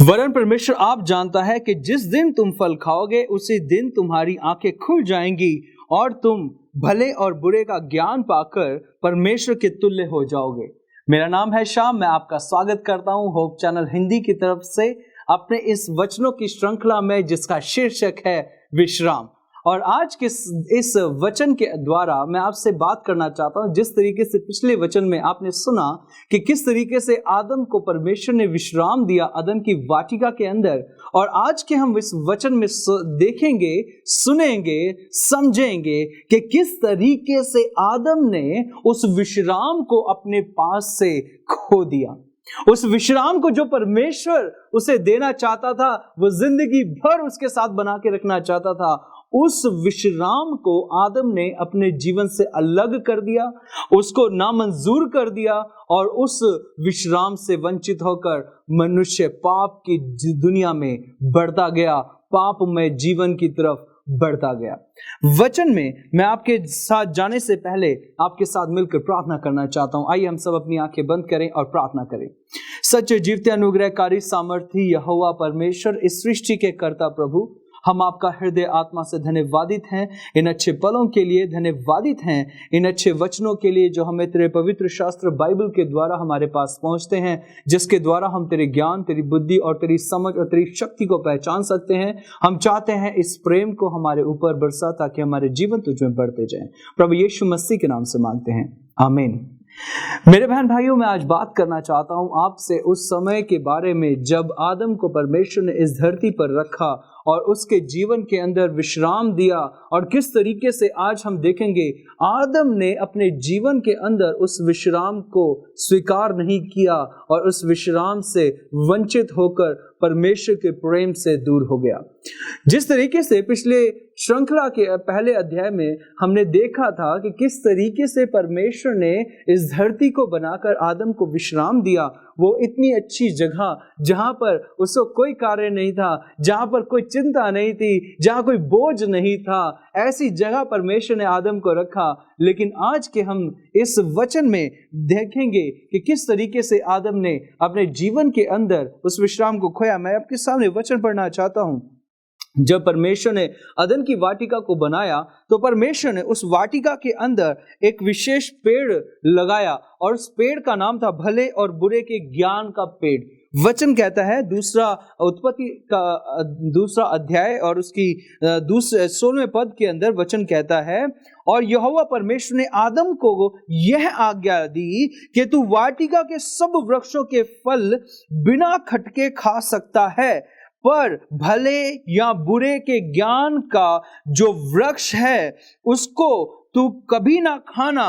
वरन परमेश्वर आप जानता है कि जिस दिन तुम फल खाओगे उसी दिन तुम्हारी आंखें खुल जाएंगी और तुम भले और बुरे का ज्ञान पाकर परमेश्वर के तुल्य हो जाओगे। मेरा नाम है श्याम, मैं आपका स्वागत करता हूं होप चैनल हिंदी की तरफ से अपने इस वचनों की श्रृंखला में जिसका शीर्षक है विश्राम। और आज के इस वचन के द्वारा मैं आपसे बात करना चाहता हूं, जिस तरीके से पिछले वचन में आपने सुना कि किस तरीके से आदम को परमेश्वर ने विश्राम दिया आदम की वाटिका के अंदर, और आज के हम इस वचन में देखेंगे, सुनेंगे, समझेंगे कि किस तरीके से आदम ने उस विश्राम को अपने पास से खो दिया। उस विश्राम को जो परमेश्वर उसे देना चाहता था, वो जिंदगी भर उसके साथ बना के रखना चाहता था, उस विश्राम को आदम ने अपने जीवन से अलग कर दिया, उसको नामंजूर कर दिया, और उस विश्राम से वंचित होकर मनुष्य पाप की दुनिया में बढ़ता गया, पापमय जीवन की तरफ बढ़ता गया। वचन में मैं आपके साथ जाने से पहले आपके साथ मिलकर प्रार्थना करना चाहता हूं। आइए हम सब अपनी आंखें बंद करें और प्रार्थना करें। सच्चे जीवते अनुग्रहकारी सामर्थी यहोवा परमेश्वर, इस सृष्टि के कर्ता प्रभु, हम आपका हृदय आत्मा से धन्यवादित हैं इन अच्छे पलों के लिए, धन्यवादित हैं इन अच्छे वचनों के लिए जो हमें तेरे पवित्र शास्त्र बाइबल के द्वारा हमारे पास पहुंचते हैं, जिसके द्वारा हम तेरे ज्ञान, तेरी बुद्धि और तेरी समझ और तेरी शक्ति को पहचान सकते हैं। हम चाहते हैं इस प्रेम को हमारे ऊपर बरसा ताकि हमारे जीवन तुझ में बढ़ते जाएं। प्रभु यीशु मसीह के नाम से मांगते हैं, आमीन। मेरे बहन भाइयों, मैं आज बात करना चाहता हूं आपसे उस समय के बारे में जब आदम को परमेश्वर ने इस धरती पर रखा और उसके जीवन के अंदर विश्राम दिया, और किस तरीके से आज हम देखेंगे आदम ने अपने जीवन के अंदर उस विश्राम को स्वीकार नहीं किया और उस विश्राम से वंचित होकर परमेश्वर के प्रेम से दूर हो गया। जिस तरीके से पिछले श्रृंखला के पहले अध्याय में हमने देखा था कि किस तरीके से परमेश्वर ने इस धरती को बनाकर आदम को विश्राम दिया, वो इतनी अच्छी जगह जहां पर उसको कोई कार्य नहीं था, जहां पर कोई चिंता नहीं थी, जहां कोई बोझ नहीं था, ऐसी जगह परमेश्वर ने आदम को रखा। लेकिन आज के हम इस वचन में देखेंगे कि किस तरीके से आदम ने अपने जीवन के अंदर उस विश्राम को खोया। मैं आपके सामने वचन पढ़ना चाहता हूं। जब परमेश्वर ने अदन की वाटिका को बनाया तो परमेश्वर ने उस वाटिका के अंदर एक विशेष पेड़ लगाया, और उस पेड़ का नाम था भले और बुरे के ज्ञान का पेड़। वचन कहता है, दूसरा उत्पत्ति का दूसरा अध्याय और उसकी दूसरे 16वें पद के अंदर वचन कहता है, और यहोवा परमेश्वर ने आदम को यह आज्ञा दी कि तू वाटिका के सब वृक्षों के फल बिना खटके खा सकता है, पर भले या बुरे के ज्ञान का जो वृक्ष है उसको तू कभी ना खाना,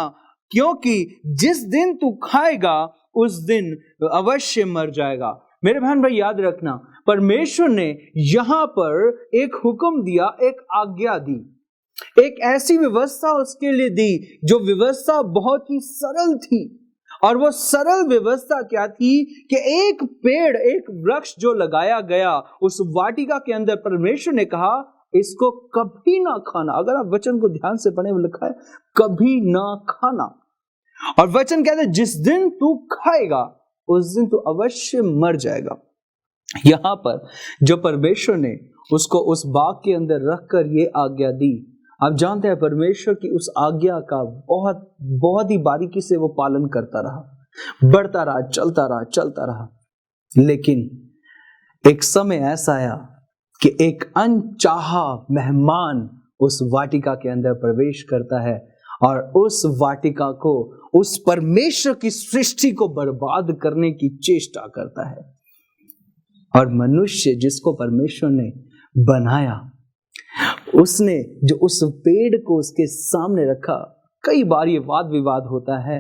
क्योंकि जिस दिन तू खाएगा उस दिन अवश्य मर जाएगा। मेरे बहन भाई, याद रखना, परमेश्वर ने यहां पर एक हुक्म दिया, एक आज्ञा दी, एक ऐसी व्यवस्था उसके लिए दी जो व्यवस्था बहुत ही सरल थी। और वो सरल व्यवस्था क्या थी कि एक पेड़, एक वृक्ष जो लगाया गया उस वाटिका के अंदर, परमेश्वर ने कहा इसको कभी ना खाना। अगर आप वचन को ध्यान से पढ़े, लिखा है कभी ना खाना। और वचन कहता है जिस दिन तू खाएगा उस दिन तू अवश्य मर जाएगा। यहां पर जो परमेश्वर ने उसको उस बाग के अंदर रखकर ये आज्ञा दी, आप जानते हैं परमेश्वर की उस आज्ञा का बहुत ही बारीकी से वो पालन करता रहा, बढ़ता रहा, चलता रहा। लेकिन एक समय ऐसा आया कि एक अनचाहा मेहमान उस वाटिका के अंदर प्रवेश करता है और उस वाटिका को, उस परमेश्वर की सृष्टि को बर्बाद करने की चेष्टा करता है। और मनुष्य जिसको परमेश्वर ने बनाया, उसने जो उस पेड़ को उसके सामने रखा, कई बार ये वाद विवाद होता है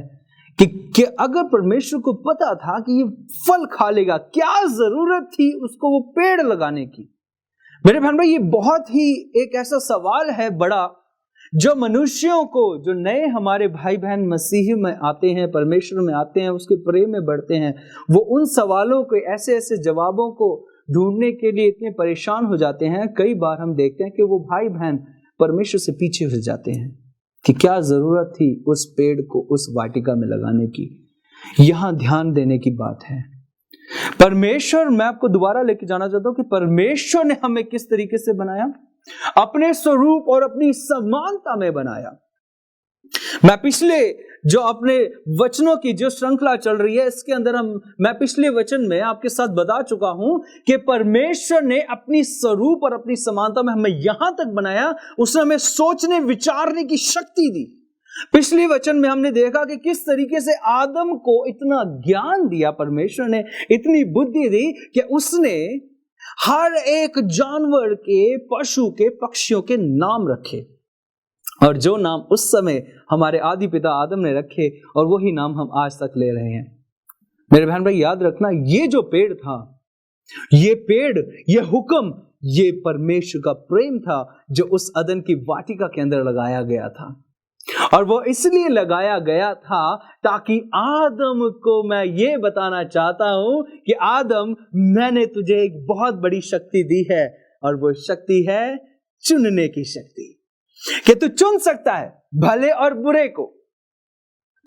कि अगर परमेश्वर को पता था कि ये फल खा लेगा, क्या जरूरत थी उसको वो पेड़ लगाने की। मेरे बहन भाई, ये बहुत ही एक ऐसा सवाल है बड़ा, जो मनुष्यों को, जो नए हमारे भाई बहन मसीह में आते हैं, परमेश्वर में आते हैं, उसके प्रेम में बढ़ते हैं, वो उन सवालों को, ऐसे ऐसे जवाबों को ढूंढने के लिए इतने परेशान हो जाते हैं। कई बार हम देखते हैं कि वो भाई बहन परमेश्वर से पीछे हो जाते हैं कि क्या जरूरत थी उस पेड़ को उस वाटिका में लगाने की। यहां ध्यान देने की बात है, परमेश्वर, मैं आपको दोबारा लेके जाना चाहता हूं कि परमेश्वर ने हमें किस तरीके से बनाया, अपने स्वरूप और अपनी समानता में बनाया। मैं पिछले जो अपने वचनों की जो श्रृंखला चल रही है इसके अंदर मैं पिछले वचन में आपके साथ बता चुका हूं कि परमेश्वर ने अपनी स्वरूप और अपनी समानता में हमें यहां तक बनाया, उसने हमें सोचने विचारने की शक्ति दी। पिछले वचन में हमने देखा कि किस तरीके से आदम को इतना ज्ञान दिया, परमेश्वर ने इतनी बुद्धि दी कि उसने हर एक जानवर के, पशु के, पक्षियों के नाम रखे, और जो नाम उस समय हमारे आदि पिता आदम ने रखे और वही नाम हम आज तक ले रहे हैं। मेरे बहन भाई याद रखना, ये जो पेड़ था, ये पेड़, ये हुक्म, ये परमेश्वर का प्रेम था जो उस अदन की वाटिका के अंदर लगाया गया था। और वो इसलिए लगाया गया था ताकि आदम को मैं ये बताना चाहता हूं कि आदम, मैंने तुझे एक बहुत बड़ी शक्ति दी है, और वो शक्ति है चुनने की शक्ति, कि तू चुन सकता है भले और बुरे को।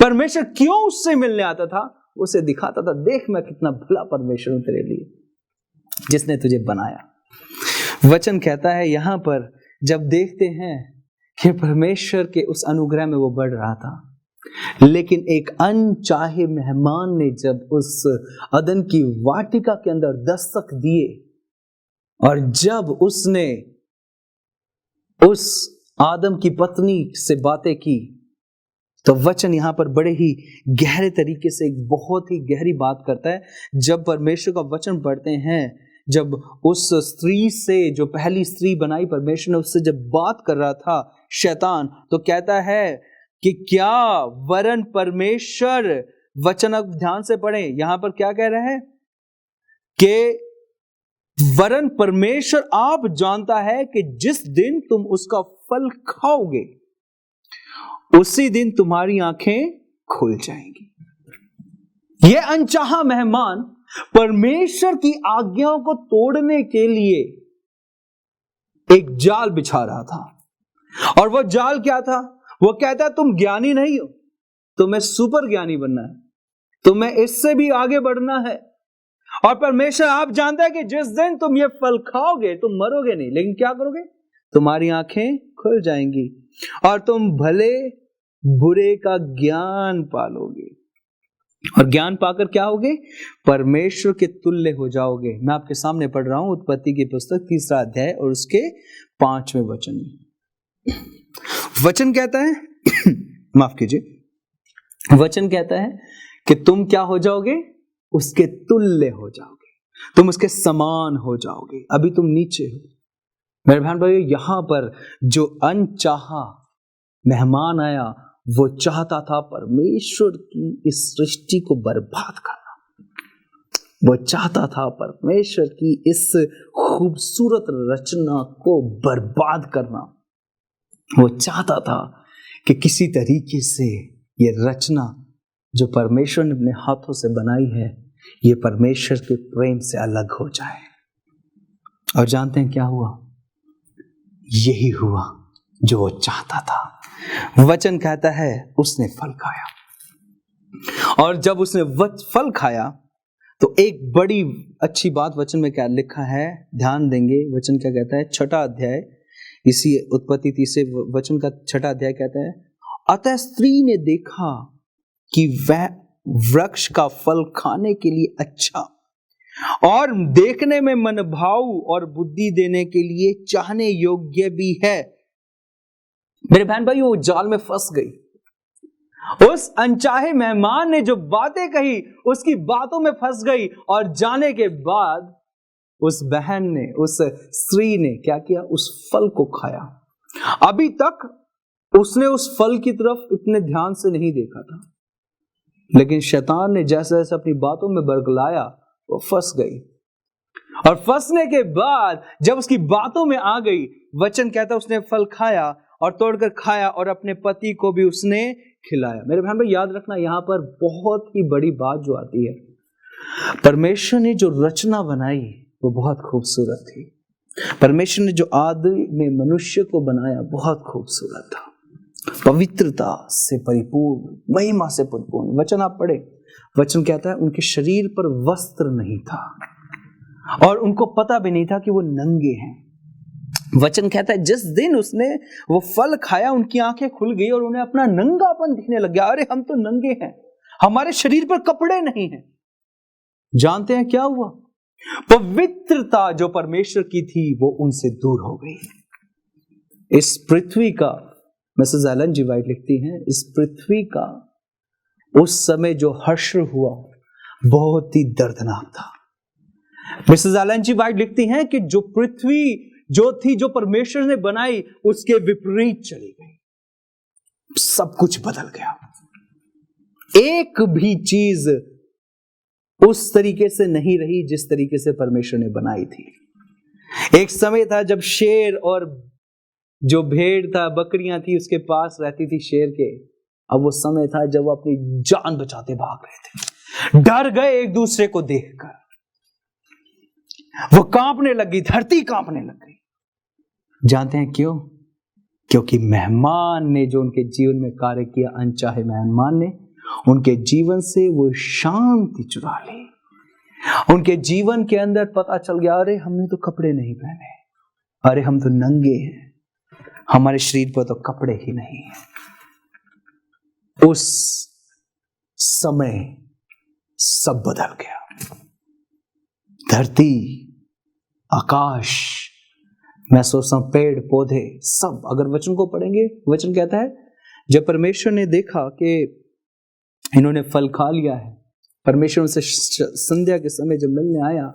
परमेश्वर क्यों उससे मिलने आता था? उसे दिखाता था, देख मैं कितना भला परमेश्वर हूं तेरे लिए, जिसने तुझे बनाया। वचन कहता है यहां पर, जब देखते हैं कि परमेश्वर के उस अनुग्रह में वो बढ़ रहा था, लेकिन एक अनचाहे मेहमान ने जब उस अदन की वाटिका के अंदर दस्तक दिए, और जब उसने उस आदम की पत्नी से बातें की, तो वचन यहां पर बड़े ही गहरे तरीके से एक बहुत ही गहरी बात करता है। जब परमेश्वर का वचन पढ़ते हैं, जब उस स्त्री से, जो पहली स्त्री बनाई परमेश्वर ने, उससे जब बात कर रहा था शैतान, तो कहता है कि क्या वरन परमेश्वर, वचन अब ध्यान से पढ़ें, यहां पर क्या कह रहा है कि वरन परमेश्वर आप जानता है कि जिस दिन तुम उसका फल खाओगे उसी दिन तुम्हारी आंखें खुल जाएंगी। यह अनचाहा मेहमान परमेश्वर की आज्ञाओं को तोड़ने के लिए एक जाल बिछा रहा था, और वह जाल क्या था? वो कहता है तुम ज्ञानी नहीं हो, तुम्हें सुपर ज्ञानी बनना है, तुम्हें इससे भी आगे बढ़ना है, और परमेश्वर आप जानता है कि जिस दिन तुम ये फल खाओगे तुम मरोगे नहीं, लेकिन क्या करोगे? तुम्हारी आंखें खुल जाएंगी और तुम भले बुरे का ज्ञान पालोगे, और ज्ञान पाकर क्या होगे? परमेश्वर के तुल्य हो जाओगे। मैं आपके सामने पढ़ रहा हूं उत्पत्ति की पुस्तक 3 अध्याय और उसके 5वें वचन में। वचन कहता है माफ कीजिए, वचन कहता है कि तुम क्या हो जाओगे? उसके तुल्य हो जाओगे, तुम उसके समान हो जाओगे। अभी तुम नीचे हो। मेरे बहन भाइयों, यहां पर जो अनचाहा मेहमान आया, वो चाहता था परमेश्वर की इस सृष्टि को बर्बाद करना। वो चाहता था परमेश्वर की इस खूबसूरत रचना को बर्बाद करना। वो चाहता था कि किसी तरीके से ये रचना जो परमेश्वर ने अपने हाथों से बनाई है, ये परमेश्वर के प्रेम से अलग हो जाए। और जानते हैं क्या हुआ? यही हुआ जो वो चाहता था। वचन कहता है उसने फल खाया, और जब उसने फल खाया तो एक बड़ी अच्छी बात वचन में क्या लिखा है, ध्यान देंगे। वचन क्या कहता है? 6 अध्याय, इसी उत्पत्ति 3 वचन का 6 अध्याय कहता है, अतः स्त्री ने देखा कि वह वृक्ष का फल खाने के लिए अच्छा और देखने में मनभाऊ और बुद्धि देने के लिए चाहने योग्य भी है। मेरे बहन भाई, वो जाल में फंस गई। उस अनचाहे मेहमान ने जो बातें कही उसकी बातों में फंस गई, और जाने के बाद उस बहन ने, उस स्त्री ने क्या किया? उस फल को खाया। अभी तक उसने उस फल की तरफ इतने ध्यान से नहीं देखा था, लेकिन शैतान ने जैसे जैसे अपनी बातों में बरगलाया, वो फंस गई। और फंसने के बाद जब उसकी बातों में आ गई, वचन कहता उसने फल खाया और तोड़कर खाया और अपने पति को भी उसने खिलाया। मेरे बहन भाई याद रखना, यहां पर बहुत ही बड़ी बात जो आती है, परमेश्वर ने जो रचना बनाई वो बहुत खूबसूरत थी। परमेश्वर ने जो आदि में मनुष्य को बनाया बहुत खूबसूरत था, पवित्रता से परिपूर्ण, महिमा से परिपूर्ण। वचन आप पढ़े, वचन कहता है उनके शरीर पर वस्त्र नहीं था और उनको पता भी नहीं था कि वो नंगे हैं। वचन कहता है जिस दिन उसने वो फल खाया उनकी आंखें खुल गई और उन्हें अपना नंगापन दिखने लग गया। अरे हम तो नंगे हैं, हमारे शरीर पर कपड़े नहीं हैं। जानते हैं क्या हुआ? पवित्रता जो परमेश्वर की थी वो उनसे दूर हो गई। इस पृथ्वी का, मिसेस एलन जी वाइट लिखती हैं, इस पृथ्वी का उस समय जो हश्र हुआ बहुत ही दर्दनाक था। मिसेस एलन जी वाइट लिखती हैं कि जो पृथ्वी जो थी, जो परमेश्वर ने बनाई, उसके विपरीत चली गई। सब कुछ बदल गया। एक भी चीज उस तरीके से नहीं रही जिस तरीके से परमेश्वर ने बनाई थी। एक समय था जब शेर और जो भेड़ था, बकरियां थी, उसके पास रहती थी शेर के। अब वो समय था जब वो अपनी जान बचाते भाग रहे थे। डर गए एक दूसरे को देखकर, वो कांपने लगी, धरती कांपने लग गई। जानते हैं क्यों? क्योंकि मेहमान ने जो उनके जीवन में कार्य किया, अनचाहे मेहमान ने उनके जीवन से वो शांति चुरा ली। उनके जीवन के अंदर पता चल गया, अरे हमने तो कपड़े नहीं पहने, अरे हम तो नंगे हैं, हमारे शरीर पर तो कपड़े ही नहीं है। उस समय सब बदल गया। धरती, आकाश, मैं सोचता हूं पेड़ पौधे सब, अगर वचन को पढ़ेंगे, वचन कहता है जब परमेश्वर ने देखा कि इन्होंने फल खा लिया है, परमेश्वर उनसे संध्या के समय जब मिलने आया,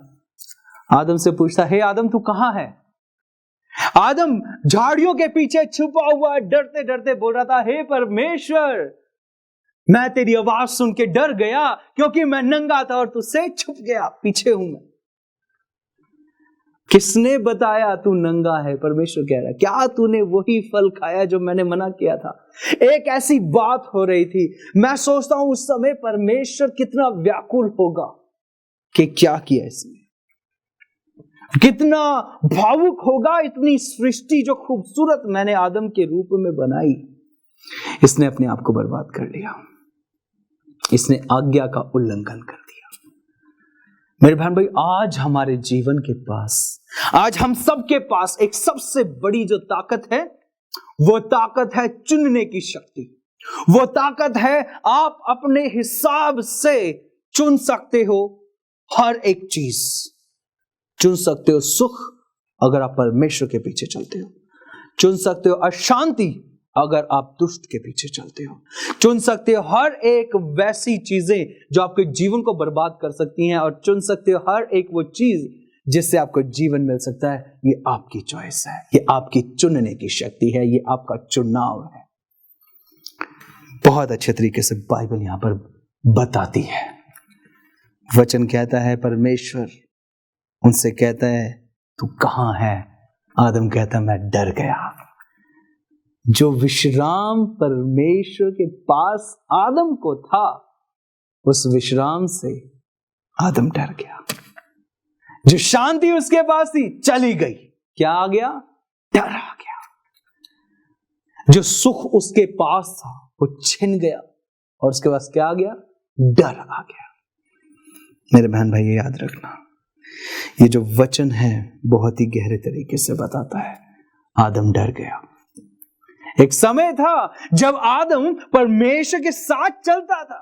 आदम से पूछता, हे आदम तू कहां है? आदम झाड़ियों के पीछे छुपा हुआ डरते डरते बोल रहा था, हे परमेश्वर मैं तेरी आवाज सुन के डर गया क्योंकि मैं नंगा था और तुझसे छुप गया, पीछे हूं मैं। किसने बताया तू नंगा है? परमेश्वर कह रहा है, क्या तूने वही फल खाया जो मैंने मना किया था? एक ऐसी बात हो रही थी, मैं सोचता हूं उस समय परमेश्वर कितना व्याकुल होगा कि क्या किया इसने, कितना भावुक होगा। इतनी सृष्टि जो खूबसूरत मैंने आदम के रूप में बनाई, इसने अपने आप को बर्बाद कर लिया, इसने आज्ञा का उल्लंघन कर दिया। मेरे बहन भाई, आज हमारे जीवन के पास, आज हम सबके पास एक सबसे बड़ी जो ताकत है, वो ताकत है चुनने की शक्ति। वो ताकत है आप अपने हिसाब से चुन सकते हो हर एक चीज। चुन सकते हो सुख अगर आप परमेश्वर के पीछे चलते हो, चुन सकते हो अशांति अगर आप दुष्ट के पीछे चलते हो, चुन सकते हो हर एक वैसी चीजें जो आपके जीवन को बर्बाद कर सकती हैं, और चुन सकते हो हर एक वो चीज जिससे आपको जीवन मिल सकता है। ये आपकी चॉइस है, ये आपकी चुनने की शक्ति है, ये आपका चुनाव है। बहुत अच्छे तरीके से बाइबल यहां पर बताती है। वचन कहता है, परमेश्वर उनसे कहता है तू कहां है? आदम कहता है मैं डर गया। जो विश्राम परमेश्वर के पास आदम को था, उस विश्राम से आदम डर गया। जो शांति उसके पास थी चली गई। क्या आ गया? डर आ गया। जो सुख उसके पास था वो छिन गया, और उसके पास क्या आ गया? डर आ गया। मेरे बहन भाई, ये याद रखना, ये जो वचन है बहुत ही गहरे तरीके से बताता है। आदम डर गया। एक समय था जब आदम परमेश्वर के साथ चलता था,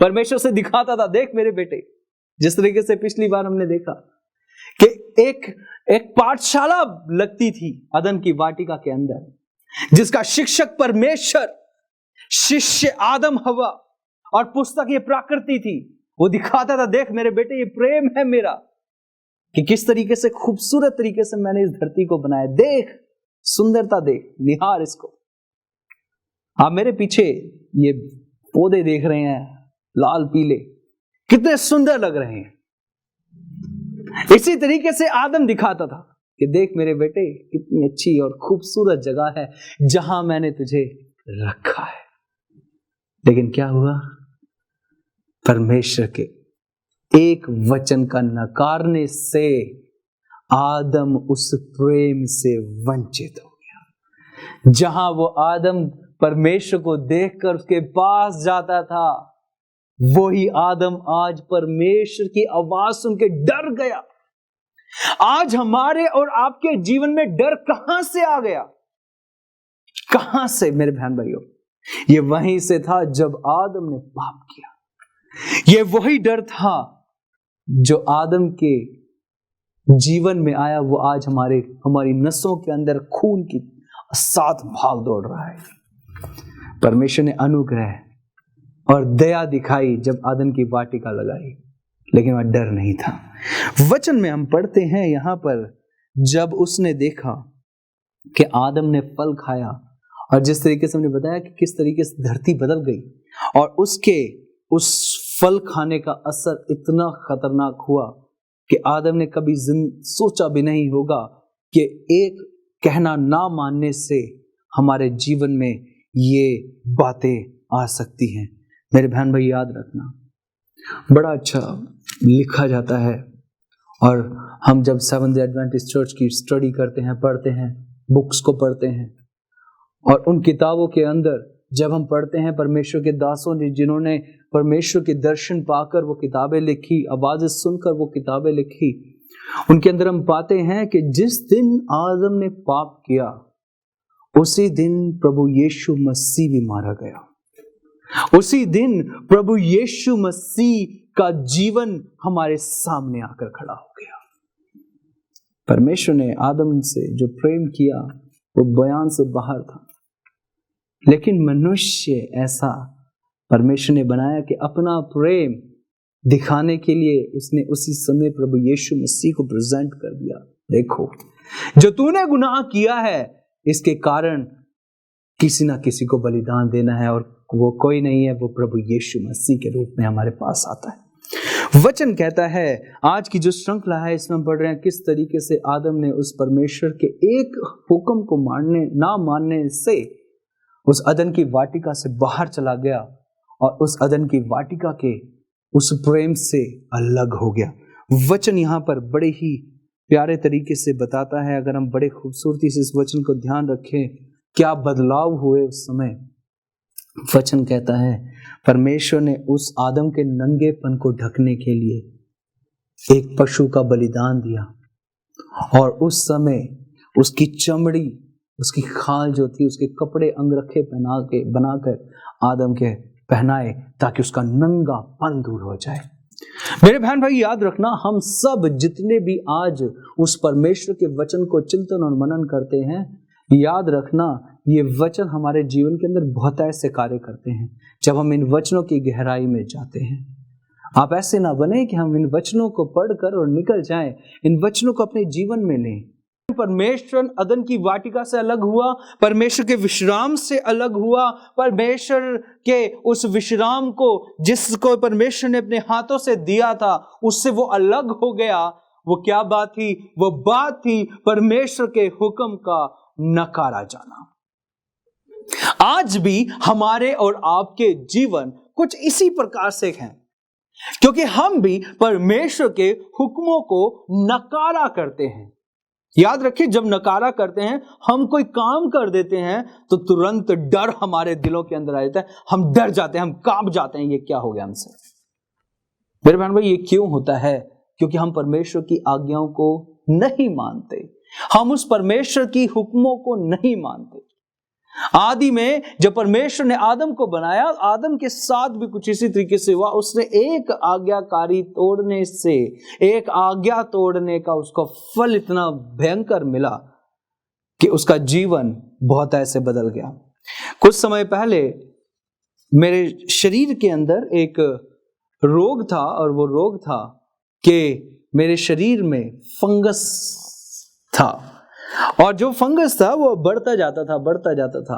परमेश्वर से दिखाता था, देख मेरे बेटे, जिस तरीके से पिछली बार हमने देखा कि एक पाठशाला लगती थी अदन की वाटिका के अंदर, जिसका शिक्षक परमेश्वर, शिष्य आदम हवा, और पुस्तक ये प्रकृति थी। वो दिखाता था, देख मेरे बेटे, ये प्रेम है मेरा, कि किस तरीके से खूबसूरत तरीके से मैंने इस धरती को बनाया। देख सुंदरता, देख, निहार इसको। आप मेरे पीछे ये पौधे देख रहे हैं, लाल पीले, कितने सुंदर लग रहे हैं। इसी तरीके से आदम दिखाता था कि देख मेरे बेटे, कितनी अच्छी और खूबसूरत जगह है जहां मैंने तुझे रखा है। लेकिन क्या हुआ? परमेश्वर के एक वचन का नकारने से आदम उस प्रेम से वंचित हो गया। जहां वो आदम परमेश्वर को देखकर उसके पास जाता था, वही आदम आज परमेश्वर की आवाज सुन के डर गया। आज हमारे और आपके जीवन में डर कहां से आ गया? कहां से मेरे बहन भाइयों? ये वहीं से था जब आदम ने पाप किया। ये वही डर था जो आदम के जीवन में आया, वो आज हमारी नसों के अंदर खून की साथ भाग दौड़ रहा है। परमेश्वर ने अनुग्रह और दया दिखाई जब आदम की वाटिका लगाई, लेकिन वह डर नहीं था। वचन में हम पढ़ते हैं यहां पर, जब उसने देखा कि आदम ने फल खाया, और जिस तरीके से हमने बताया कि किस तरीके से धरती बदल गई, और उसके उस फल खाने का असर इतना खतरनाक हुआ कि आदम ने कभी सोचा भी नहीं होगा कि एक कहना ना मानने से हमारे जीवन में ये बातें आ सकती हैं। मेरे बहन भाई याद रखना, बड़ा अच्छा लिखा जाता है, और हम जब सेवंथ डे एडवेंटिस्ट चर्च की स्टडी करते हैं, पढ़ते हैं, बुक्स को पढ़ते हैं, और उन किताबों के अंदर जब हम पढ़ते हैं परमेश्वर के दासों ने जिन्होंने परमेश्वर के दर्शन पाकर वो किताबें लिखी, आवाजें सुनकर वो किताबें लिखी, उनके अंदर हम पाते हैं कि जिस दिन आदम ने पाप किया उसी दिन प्रभु यीशु मसीह भी मारा गया। उसी दिन प्रभु यीशु मसीह का जीवन हमारे सामने आकर खड़ा हो गया। परमेश्वर ने आदम से जो प्रेम किया वो बयान से बाहर था, लेकिन मनुष्य ऐसा परमेश्वर ने बनाया कि अपना प्रेम दिखाने के लिए उसने उसी समय प्रभु यीशु मसीह को प्रेजेंट कर दिया। देखो, जो तूने गुनाह किया है इसके कारण किसी ना किसी को बलिदान देना है, और वो कोई नहीं है, वो प्रभु यीशु मसीह के रूप में हमारे पास आता है। वचन कहता है, आज की जो श्रृंखला है इसमें हम पढ़ रहे हैं किस तरीके से आदम ने उस परमेश्वर के एक हुक्म को ना मानने से उस अदन की वाटिका से बाहर चला गया, और उस अदन की वाटिका के उस प्रेम से अलग हो गया। वचन यहाँ पर बड़े ही प्यारे तरीके से बताता है, अगर हम बड़े खूबसूरती से इस वचन को ध्यान रखें, क्या बदलाव हुए उस समय। वचन कहता है, परमेश्वर ने उस आदम के नंगेपन को ढकने के लिए एक पशु का बलिदान दिया, और उस समय उसकी चमड़ी, उसकी खाल जो थी, उसके कपड़े अंगरखे बनाकर आदम के पहनाए, ताकि उसका नंगापन दूर हो जाए। मेरे बहन भाई याद रखना, हम सब जितने भी आज उस परमेश्वर के वचन को चिंतन और मनन करते हैं, याद रखना ये वचन हमारे जीवन के अंदर बहुत ऐसे कार्य करते हैं जब हम इन वचनों की गहराई में जाते हैं। आप ऐसे ना बने कि हम इन वचनों को पढ़कर और निकल जाएं, इन वचनों को अपने जीवन में लें। परमेश्वर अदन की वाटिका से अलग हुआ, परमेश्वर के विश्राम से अलग हुआ, परमेश्वर के उस विश्राम को जिसको परमेश्वर ने अपने हाथों से दिया था उससे वो अलग हो गया। वो क्या बात थी? वो बात थी परमेश्वर के हुक्म का नकारा जाना। आज भी हमारे और आपके जीवन कुछ इसी प्रकार से हैं, क्योंकि हम भी परमेश्वर के हुक्मों को नकारा करते हैं। याद रखिए, जब नकारा करते हैं, हम कोई काम कर देते हैं तो तुरंत डर हमारे दिलों के अंदर आ जाता है। हम डर जाते हैं, हम कांप जाते हैं, ये क्या हो गया हमसे। मेरे बहन भाई, ये क्यों होता है? क्योंकि हम परमेश्वर की आज्ञाओं को नहीं मानते, हम उस परमेश्वर की हुक्मों को नहीं मानते। आदि में जब परमेश्वर ने आदम को बनाया, आदम के साथ भी कुछ इसी तरीके से हुआ। उसने एक आज्ञाकारी तोड़ने से, एक आज्ञा तोड़ने का उसको फल इतना भयंकर मिला कि उसका जीवन बहुत ऐसे बदल गया। कुछ समय पहले मेरे शरीर के अंदर एक रोग था, और वो रोग था कि मेरे शरीर में फंगस था, और जो फंगस था वो बढ़ता जाता था।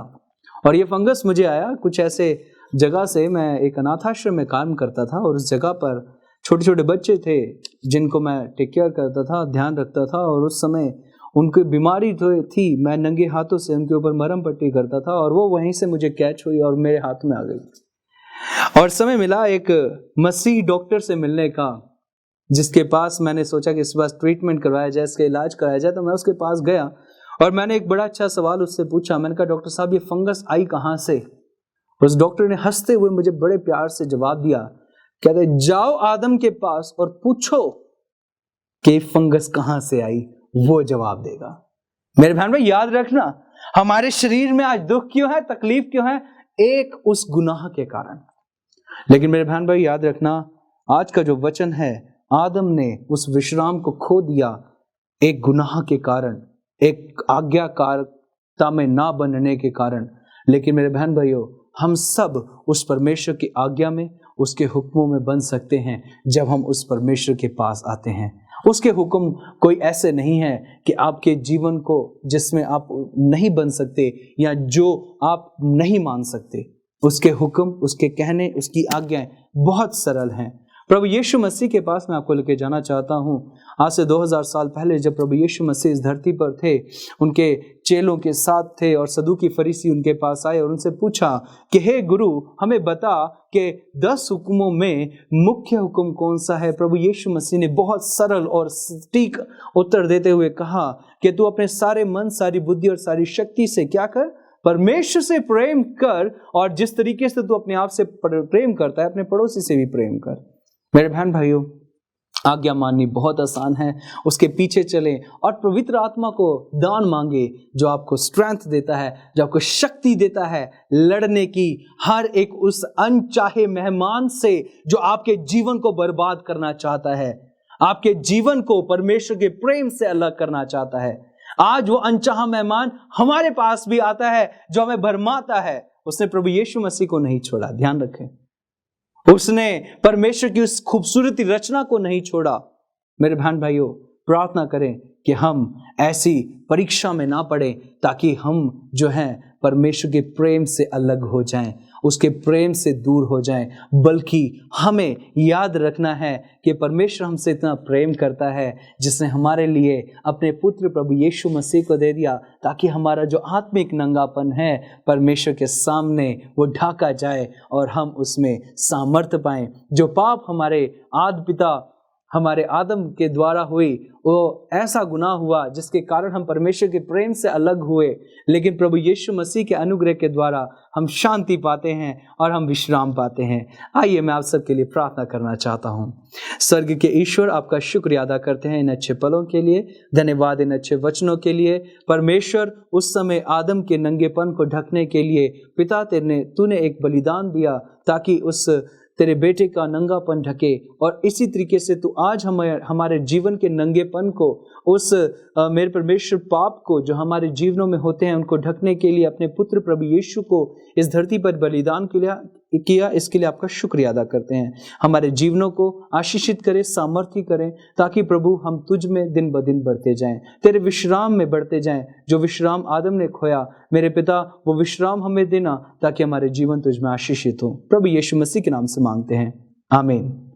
और ये फंगस मुझे आया कुछ ऐसे जगह से। मैं एक अनाथाश्रम में काम करता था, और उस जगह पर छोटे छोटे बच्चे थे जिनको मैं टेक केयर करता था, ध्यान रखता था। और उस समय उनकी बीमारी तो थी, मैं नंगे हाथों से उनके ऊपर मरहम पट्टी करता था, और वो वहीं से मुझे कैच हुई और मेरे हाथ में आ गई। और समय मिला एक मसीह डॉक्टर से मिलने का, जिसके पास मैंने सोचा कि इस बार ट्रीटमेंट करवाया जाए, इसका इलाज कराया जाए। तो मैं उसके पास गया और मैंने एक बड़ा अच्छा सवाल उससे पूछा। मैंने कहा, डॉक्टर साहब, ये फंगस आई कहाँ से? उस डॉक्टर ने हंसते हुए मुझे बड़े प्यार से जवाब दिया कहते जाओ आदम के पास और पूछो कि फंगस कहां से आई, वो जवाब देगा। मेरे बहन भाई याद रखना, हमारे शरीर में आज दुख क्यों है, तकलीफ क्यों है? एक उस गुनाह के कारण। लेकिन मेरे बहन भाई याद रखना, आज का जो वचन है, आदम ने उस विश्राम को खो दिया एक गुनाह के कारण, एक आज्ञाकारिता में ना बनने के कारण। लेकिन मेरे बहन भाइयों, हम सब उस परमेश्वर की आज्ञा में, उसके हुक्मों में बन सकते हैं जब हम उस परमेश्वर के पास आते हैं। उसके हुक्म कोई ऐसे नहीं है कि आपके जीवन को जिसमें आप नहीं बन सकते या जो आप नहीं मान सकते। उसके हुक्म, उसके कहने, उसकी आज्ञाएं बहुत सरल हैं। प्रभु यीशु मसीह के पास मैं आपको लेके जाना चाहता हूँ। आज से 2000 साल पहले जब प्रभु यीशु मसीह इस धरती पर थे, उनके चेलों के साथ थे और सदूकी फरीसी उनके पास आए और उनसे पूछा कि हे गुरु, हमें बता कि 10 हुक्मों में मुख्य हुक्म कौन सा है। प्रभु यीशु मसीह ने बहुत सरल और सटीक उत्तर देते हुए कहा कि तू अपने सारे मन, सारी बुद्धि और सारी शक्ति से क्या कर, परमेश्वर से प्रेम कर, और जिस तरीके से तू अपने आप से प्रेम करता है, अपने पड़ोसी से भी प्रेम कर। मेरे बहन भाइयों, आज्ञा माननी बहुत आसान है। उसके पीछे चलें और पवित्र आत्मा को दान मांगे, जो आपको स्ट्रेंथ देता है, जो आपको शक्ति देता है लड़ने की हर एक उस अनचाहे मेहमान से जो आपके जीवन को बर्बाद करना चाहता है, आपके जीवन को परमेश्वर के प्रेम से अलग करना चाहता है। आज वो अनचाहा मेहमान हमारे पास भी आता है जो हमें भरमाता है। उसने प्रभु यीशु मसीह को नहीं छोड़ा, ध्यान रखें। उसने परमेश्वर की उस खूबसूरती रचना को नहीं छोड़ा। मेरे बहन भाइयों, प्रार्थना करें कि हम ऐसी परीक्षा में ना पड़े, ताकि हम जो हैं परमेश्वर के प्रेम से अलग हो जाएं, उसके प्रेम से दूर हो जाएं। बल्कि हमें याद रखना है कि परमेश्वर हमसे इतना प्रेम करता है, जिसने हमारे लिए अपने पुत्र प्रभु यीशु मसीह को दे दिया, ताकि हमारा जो आत्मिक नंगापन है परमेश्वर के सामने वो ढाका जाए और हम उसमें सामर्थ्य पाएं। जो पाप हमारे आदि पिता, हमारे आदम के द्वारा हुई, वो ऐसा गुनाह हुआ जिसके कारण हम परमेश्वर के प्रेम से अलग हुए, लेकिन प्रभु यीशु मसीह के अनुग्रह के द्वारा हम शांति पाते हैं और हम विश्राम पाते हैं। आइए मैं आप सबके लिए प्रार्थना करना चाहता हूँ। स्वर्ग के ईश्वर, आपका शुक्रिया अदा करते हैं इन अच्छे पलों के लिए, धन्यवाद इन अच्छे वचनों के लिए। परमेश्वर, उस समय आदम के नंगेपन को ढकने के लिए पिता तूने एक बलिदान दिया, ताकि उस तेरे बेटे का नंगापन ढके, और इसी तरीके से तू आज हमारे जीवन के नंगेपन को, उस मेरे परमेश्वर पाप को जो हमारे जीवनों में होते हैं, उनको ढकने के लिए अपने पुत्र प्रभु यीशु को इस धरती पर बलिदान किया। इसके लिए आपका शुक्रिया अदा करते हैं। हमारे जीवनों को आशीषित करें, सामर्थ्य करें, ताकि प्रभु हम तुझ में दिन ब दिन बढ़ते जाएं, तेरे विश्राम में बढ़ते जाएं। जो विश्राम आदम ने खोया, मेरे पिता, वो विश्राम हमें देना, ताकि हमारे जीवन तुझ में आशीषित हो। प्रभु यीशु मसीह के नाम से मांगते हैं, आमीन।